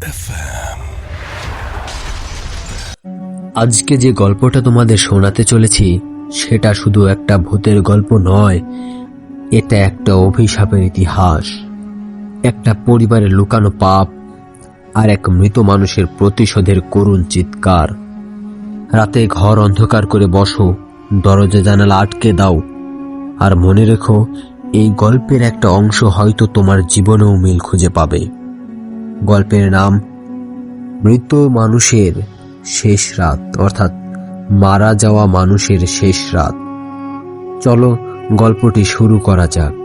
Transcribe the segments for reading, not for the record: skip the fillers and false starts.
FM। আজকে যে গল্পটা তোমাদের শোনাতে চলেছি সেটা শুধু একটা ভূতের গল্প নয়, এটা একটা অভিশাপের ইতিহাস, একটা পরিবারের লুকানো পাপ আর এক মৃত মানুষের প্রতিশোধের করুণ চিৎকার। রাতে ঘর অন্ধকার করে বসো, দরজা জানালা আটকে দাও, আর মনে রেখো এই গল্পের একটা অংশ হয়তো তোমার জীবনেও মিল খুঁজে পাবে। গল্পের নাম মৃত মানুষের শেষ রাত, অর্থাৎ মারা যাওয়া মানুষের শেষ রাত। চলো গল্পটি শুরু করা যাক।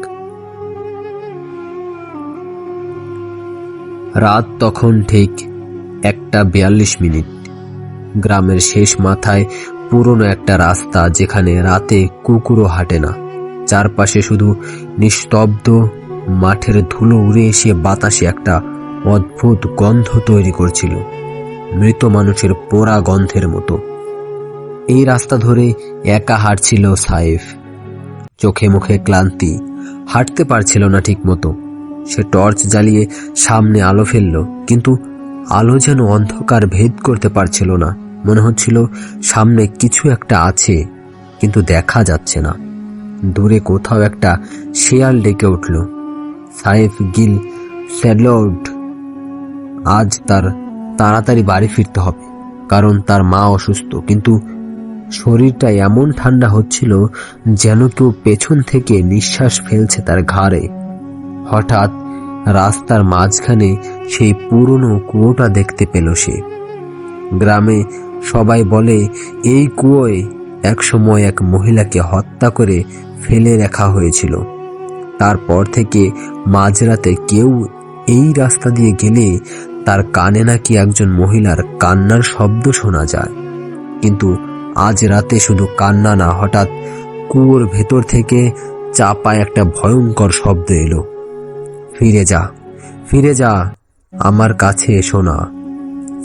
রাত তখন ঠিক 1:42। গ্রামের শেষ মাথায় পুরনো একটা রাস্তা, যেখানে রাতে কুকুরও হাঁটে না। চারপাশে শুধু নিস্তব্ধ, মাঠের ধুলো উড়ে এসে বাতাসে একটা অদ্ভুত গন্ধ তৈরি করছিল, মৃত মানুষের পোড়া গন্ধের মতো। এই রাস্তা ধরে একা হাঁটছিল সাইফ, চোখে মুখে ক্লান্তি, হাঁটতে পারছিল না ঠিক মতো। সে টর্চ জ্বালিয়ে সামনে আলো ফেলল, কিন্তু আলো যেন অন্ধকার ভেদ করতে পারছিল না। মনে হচ্ছিল সামনে কিছু একটা আছে, কিন্তু দেখা যাচ্ছে না। দূরে কোথাও একটা শেয়াল ডেকে উঠল। সাইফ গিল স্যালড। আজ তার তাড়াতাড়ি বাড়ি ফিরতে হবে, কারণ তার মা অসুস্থ। কিন্তু শরীরটা এমন ঠান্ডা হচ্ছিল যেন কেউ পেছন থেকে নিঃশ্বাস ফেলছে তার ঘাড়ে। হঠাৎ রাস্তার মাঝখানে সেই পুরনো কুয়োটা দেখতে পেল সে। গ্রামে সবাই বলে এই কুয়োয় একসময় এক মহিলাকে হত্যা করে ফেলে রাখা হয়েছিল। তারপর থেকে মাঝরাতে কেউ এই রাস্তা দিয়ে গেলে তার কানে নাকি একজন মহিলার কান্নার শব্দ শোনা যায়। কিন্তু আজ রাতে শুধু কান্না না, হঠাৎ কুয়োর ভেতর থেকে চাপায় একটা ভয়ঙ্কর শব্দ এলো, ফিরে যা, ফিরে যা, আমার কাছে এসো না।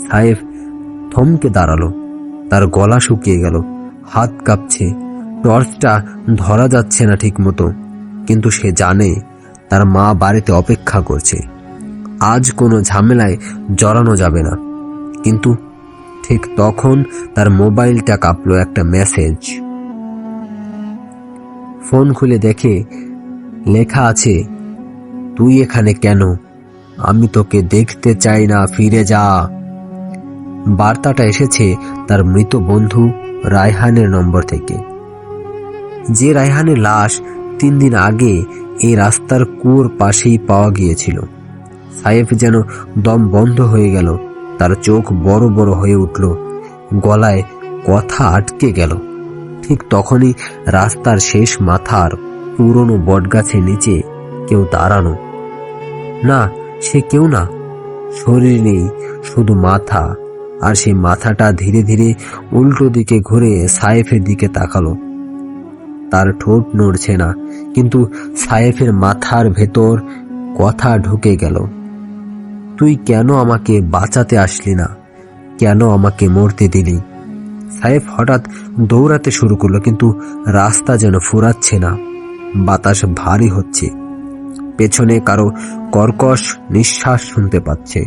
সাইফ থমকে দাঁড়ালো, তার গলা শুকিয়ে গেল, হাত কাঁপছে, টর্চটা ধরা যাচ্ছে না ঠিক মতো। কিন্তু সে জানে তার মা বাড়িতে অপেক্ষা করছে, আজ কোনো ঝামেলায় জড়ানো যাবে না। কিন্তু ঠিক তখন তার মোবাইলটা কাঁপলো, একটা মেসেজ। ফোন খুলে দেখে লেখা আছে, তুই এখানে কেন? আমি তোকে দেখতে চাই না, ফিরে যা। বার্তাটা এসেছে তার মৃত বন্ধু রায়হানের নম্বর থেকে, যে রায়হানের লাশ 3 দিন আগে এই রাস্তার কুয়োর পাশেই পাওয়া গিয়েছিল। সাইফ যেন দম বন্ধ হয়ে গেল, তার চোখ বড় বড় হয়ে উঠল, গলায় কথা আটকে গেল। ঠিক তখনই রাস্তার শেষ মাথার পুরনো বটগাছের নিচে কেউ দাঁড়ানো। না, সে কেউ না, শরীর নেই, শুধু মাথা। আর সেই মাথাটা ধীরে ধীরে উল্টো দিকে ঘুরে সাইফের দিকে তাকালো। তার ঠোঁট নড়ছে না, কিন্তু সাইফের মাথার ভেতর কথা ঢুকে গেল, তুই কেন আমাকে বাঁচাতে আসলি না? কেন আমাকে মরতে দিলি? সাইফ হঠাৎ দৌড়াতে শুরু করলো, কিন্তু রাস্তা যেন ফুরাচ্ছে না, বাতাস ভারী হচ্ছে। পেছনে কারো কর্কশ নিঃশ্বাস শুনতে পাচ্ছে।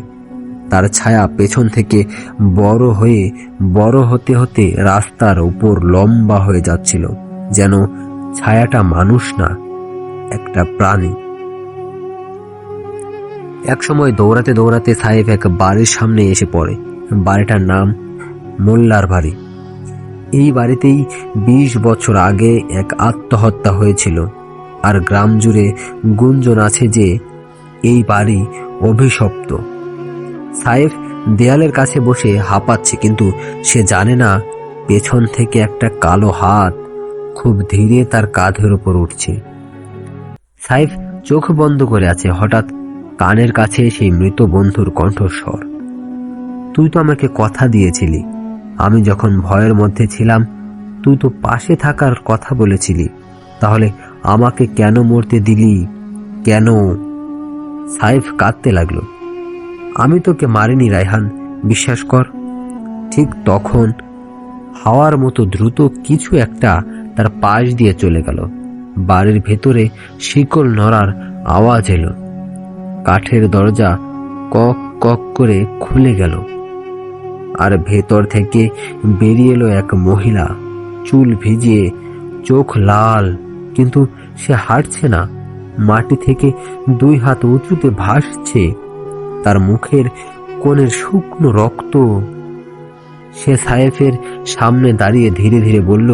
তার ছায়া পেছন থেকে বড় হতে হতে রাস্তার উপর লম্বা হয়ে যাচ্ছিল, যেন ছায়াটা মানুষ না, একটা প্রাণী। একসময় দৌড়াতে দৌড়াতে সাইফ এক বাড়ির সামনে এসে পড়ে। বাড়িটার নাম মোল্লার বাড়ি। এই বাড়িতেই 20 বছর আগে এক আত্মহত্যা হয়েছিল, আর গ্রাম জুড়ে গুঞ্জন আছে যে এই বাড়ি অভিশপ্ত। সাইফ দেয়ালের কাছে বসে হাঁপাচ্ছে, কিন্তু সে জানে না পেছন থেকে একটা কালো হাত খুব ধীরে তার কাঁধের উপর উঠছে। সাইফ চোখ বন্ধ করে আছে। হঠাৎ কানের কাছে সেই মৃত বন্ধুর কণ্ঠস্বর, তুই তো আমাকে কথা দিয়েছিলি, আমি যখন ভয়ের মধ্যে ছিলাম তুই তো পাশে থাকার কথা বলেছিলি, তাহলে আমাকে কেন মরতে দিলি, কেন? সাইফ কাঁদতে লাগলো, আমি তোকে মারিনি রায়হান, বিশ্বাস কর। ঠিক তখন হাওয়ার মতো দ্রুত কিছু একটা তার পাশ দিয়ে চলে গেল। বাড়ির ভেতরে শিকল নড়ার আওয়াজ এলো, কাঠের দরজা কক কক করে খুলে গেল, আর ভেতর থেকে বেরিয়ে এলো এক মহিলা, চুল ভিজিয়ে, চোখ লাল, কিন্তু সে হাঁটছে না, মাটি থেকে 2 হাত উঁচুতে ভাসছে, তার মুখের কোণের শুকনো রক্ত। সে সাইফের সামনে দাঁড়িয়ে ধীরে ধীরে বলল,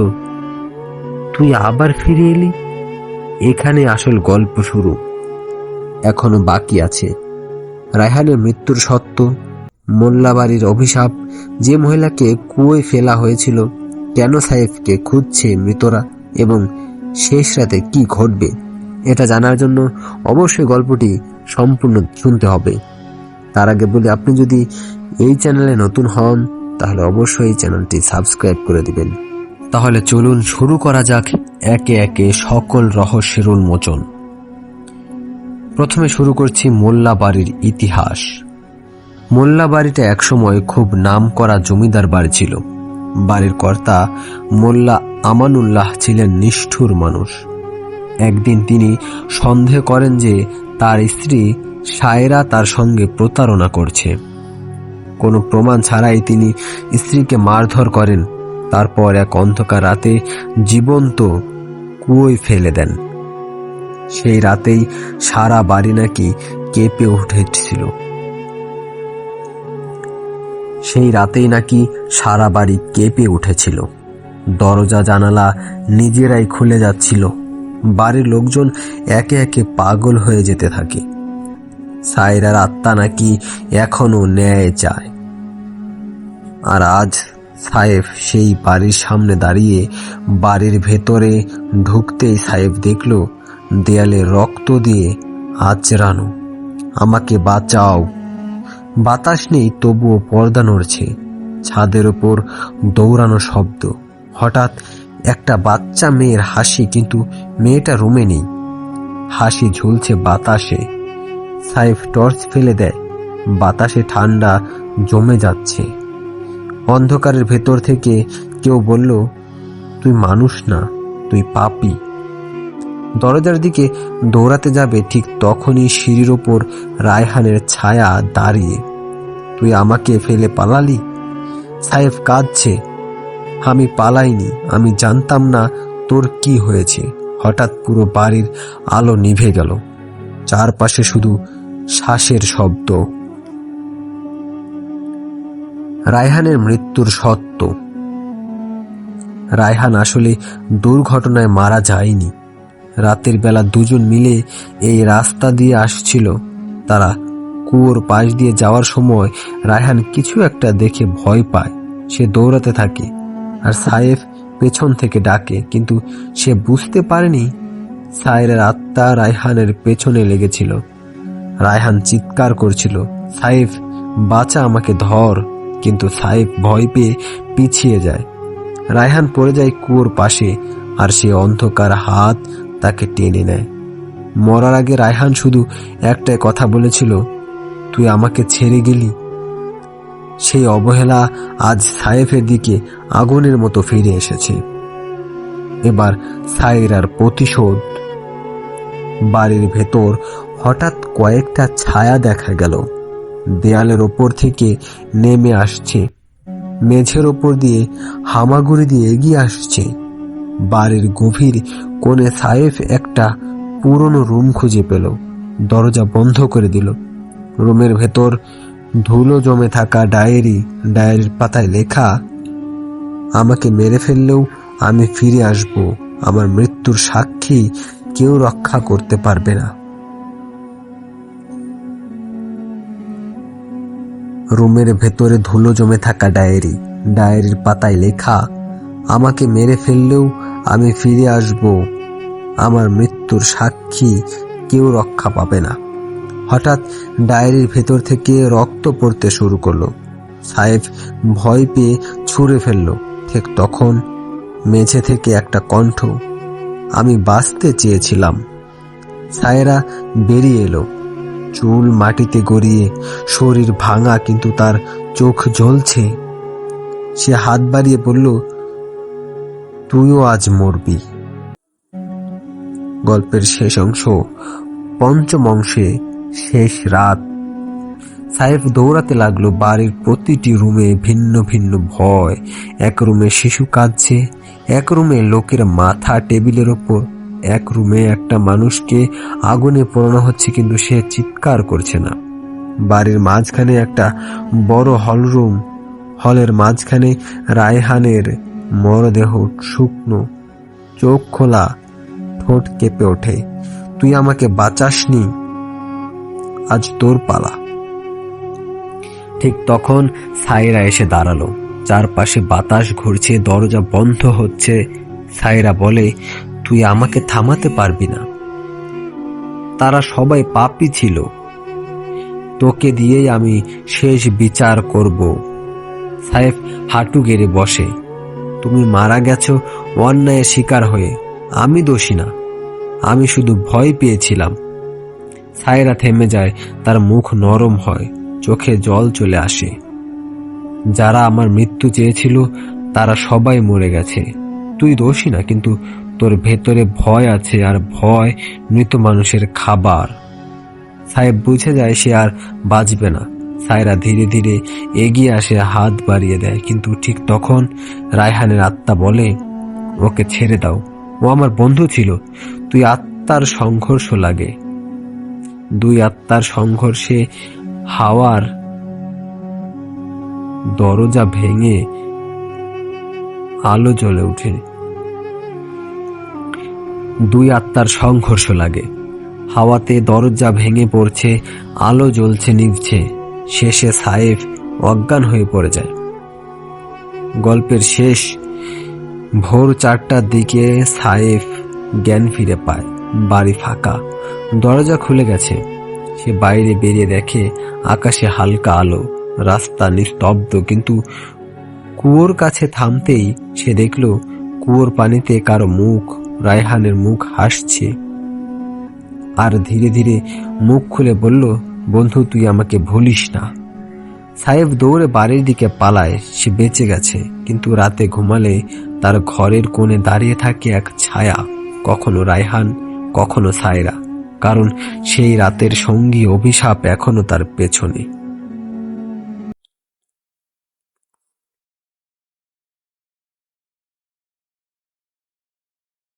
তুই আবার ফিরে এলি? এখানে আসল গল্প শুরু। এখনো বাকি আছে রায়হানের মৃত্যুর সত্য, মোল্লাবাড়ির অভিশাপ, যে মহিলাকে কুয়োয় ফেলা হয়েছিল, কেন সাইফকে খুঁজছে মৃতরা, এবং শেষ রাতে কি ঘটবে। এটা জানার জন্য অবশ্যই গল্পটি সম্পূর্ণ শুনতে হবে। তার আগে বলি, আপনি যদি এই চ্যানেলে নতুন হন তাহলে অবশ্যই এই চ্যানেলটি সাবস্ক্রাইব করে দিবেন। তাহলে চলুন শুরু করা যাক একে একে সকল রহস্যের উন্মোচন। প্রথমে শুরু করছি মোল্লা বাড়ির ইতিহাস। মোল্লা বাড়িটা একসময় খুব নামকরা জমিদার বাড়ি ছিল। বাড়ির কর্তা মোল্লা আমানুল্লাহ ছিলেন নিষ্ঠুর মানুষ। একদিন তিনি সন্দেহ করেন যে তার স্ত্রী সায়রা তার সঙ্গে প্রতারণা করছে। কোনো প্রমাণ ছাড়াই তিনি স্ত্রীকে মারধর করেন, তারপর এক অন্ধকার রাতে জীবন্ত কুয়োয় ফেলে দেন। সেই রাতেই সারা বাড়ি নাকি কেঁপে উঠেছিল। দরজা জানালা নিজেরাই খুলে যাচ্ছিল। বাড়ির লোকজন একে একে পাগল হয়ে যেতে থাকে। সায়রার আত্মা নাকি এখনো ন্যায় চায়। আর আজ সাইফ সেই বাড়ির সামনে দাঁড়িয়ে। বাড়ির ভেতরে ঢুকতেই সাইফ দেখল দেয়ালে রক্ত দিয়ে আঁচড়ানো, আমাকে বাঁচাও। বাতাস নেই, তবুও পর্দা নড়ছে। ছাদের ওপর দৌড়ানো শব্দ। হঠাৎ একটা বাচ্চা মেয়ের হাসি, কিন্তু মেয়েটা রুমে নেই। হাসি ঝুলছে বাতাসে। সাইফ টর্চ ফেলে দেয়। বাতাসে ঠান্ডা জমে যাচ্ছে। অন্ধকারের ভেতর থেকে কেউ বলল, তুই মানুষ না, তুই পাপী। দরজার দিকে দৌড়াতে যাবে, ঠিক তখনই সিঁড়ির ওপর রায়হানের ছায়া দাঁড়িয়ে। তুই আমাকে ফেলে পালালি? সাইফ কাঁদছে। আমি পালাইনি, আমি জানতাম না তোর কি হয়েছে। হঠাৎ পুরো বাড়ির আলো নিভে গেল। চারপাশে শুধু শ্বাসের শব্দ। রায়হানের মৃত্যুর সত্য। রায়হান আসলে দুর্ঘটনায় মারা যায়নি। রাতের বেলা দুজন মিলে এই রাস্তা দিয়ে আসছিল। তারা কুয়োর পাশ দিয়ে যাওয়ার সময় রায়হান কিছু একটা দেখে ভয় পায়। সে দৌড়াতে থাকে, আর সাইফ পেছন থেকে ডাকে, কিন্তু সে বুঝতে পারেনি সায়রার আত্মা রায়হানের পেছনে লেগেছিল। রায়হান চিৎকার করছিল, সাইফ বাঁচা, আমাকে ধর। কিন্তু সাইফ ভয় পেয়ে পিছিয়ে যায়। রায়হান পড়ে যায় কুয়োর পাশে, আর সে অন্ধকার হাত তাকে টেনে নেয়। মরার আগে রায়হান শুধু একটাই কথা বলেছিল, তুই আমাকে ছেড়ে গেলি। সেই অবহেলা আজ সাইফের দিকে আগুনের মতো ফিরে এসেছে। এবার সায়রার প্রতিশোধ। বাড়ির ভেতর হঠাৎ কয়েকটা ছায়া দেখা গেল। দেয়ালের ওপর থেকে নেমে আসছে, মেঝের ওপর দিয়ে হামাগুড়ি দিয়ে এগিয়ে আসছে। বাড়ির গভীর কোণে সাইফ একটা পুরনো রুম খুঁজে পেল। দরজা বন্ধ করে দিল। রুমের ভেতর ধুলো জমে থাকা ডায়েরির পাতায় লেখা, আমাকে মেরে ফেললেও আমি ফিরে আসব। আমার মৃত্যুর সাক্ষী কেউ রক্ষা করতে পারবে না। রুমের ভেতরে ধুলো জমে থাকা ডায়েরির পাতায় লেখা, আমাকে মেরে ফেললেও আমি ফিরে আসব। আমার মৃত্যুর সাক্ষী কেউ রক্ষা পাবে না। হঠাৎ ডায়েরির ভেতর থেকে রক্ত পড়তে শুরু করলো। সাইফ ভয় পেয়ে ছুঁড়ে ফেলল। ঠিক তখন মেঝে থেকে একটা কণ্ঠ, আমি বাঁচতে চেয়েছিলাম। সায়রা বেরিয়ে এলো, চুল মাটিতে গড়িয়ে, শরীর ভাঙা, কিন্তু তার চোখ জ্বলছে। সে হাত বাড়িয়ে বলল, তুইও আজ মরবি। গল্পের শেষ অংশ, পঞ্চম অংশে শেষ রাত। সাইফ দৌড়াতে লাগলো বাড়ির প্রতিটি রুমে ভিন্ন ভিন্ন ভয়। এক রুমে শিশু কাঁদছে, এক রুমে লোকের মাথা টেবিলের ওপর, এক রুমে একটা মানুষকে আগুনে পোড়ানো হচ্ছে কিন্তু সে চিৎকার করছে না। বাড়ির মাঝখানে একটা বড় হলরুম, হলের মাঝখানে রায়হানের মরদেহ, শুকনো, চোখ খোলা, ঠোঁট কেঁপে ওঠে। তুই আমাকে বাঁচাসনি, আজ তোর পালা। ঠিক তখন সাইরা এসে দাঁড়ালো। চারপাশে বাতাস ঘুরছে, দরজা বন্ধ হচ্ছে। সাইরা বলে, তুই আমাকে থামাতে পারবি না, তারা সবাই পাপী ছিল, তোকে দিয়েই আমি শেষ বিচার করব। সাইফ হাঁটু গেড়ে বসে, তুমি মারা গেছো অন্যায়ের শিকার হয়ে, আমি দোষী না, আমি শুধু ভয় পেয়েছিলাম। সায়রা থেমে যায়, তার মুখ নরম হয়, চোখে জল চলে আসে। যারা আমার মৃত্যু চেয়েছিল তারা সবাই মরে গেছে, তুই দোষী না, কিন্তু তোর ভেতরে ভয় আছে, আর ভয় মৃত মানুষের খাবার। সাহেব বুঝে যায় সে আর বাঁচবে না। সায়রা ধীরে ধীরে এগিয়ে আসে, হাত বাড়িয়ে দেয়, কিন্তু ঠিক তখন রায়হানের আত্মা বলে, ওকে ছেড়ে দাও, ও আমার বন্ধু ছিল। তুই আত্মার সংঘর্ষ লাগে, দুই আত্মার সংঘর্ষে হাওয়ার দরজা ভেঙে আলো জ্বলে ওঠে। দুই আত্মার সংঘর্ষ লাগে, হাওয়াতে দরজা ভেঙে পড়ছে, আলো জ্বলছে, নিভছে। শেষে সাইফ অজ্ঞান হয়ে পড়ে যায়। গল্পের শেষ। ভোর 4টার দিকে সাইফ জ্ঞান ফিরে পায়। বাড়ি ফাঁকা, দরজা খুলে গেছে। সে বাইরে বেরিয়ে দেখে আকাশে হালকা আলো, রাস্তা নিস্তব্ধ, কিন্তু কুয়োর কাছে থামতেই সে দেখল কুয়োর পানিতে কারো মুখ। রায়হানের মুখ হাসছে, আর ধীরে ধীরে মুখ খুলে বলল, বন্ধু তুই আমাকে ভুলিস না। সাহেব দৌড়ে বাড়ির দিকে পালায়, সে বেঁচে গেছে, কিন্তু রাতে ঘুমালে তার ঘরের কোণে দাঁড়িয়ে থাকে এক ছায়া, কখনো রায়হান, কখনো সায়রা, কারণ সেই রাতের সঙ্গী অভিশাপ এখনো তার পেছনে।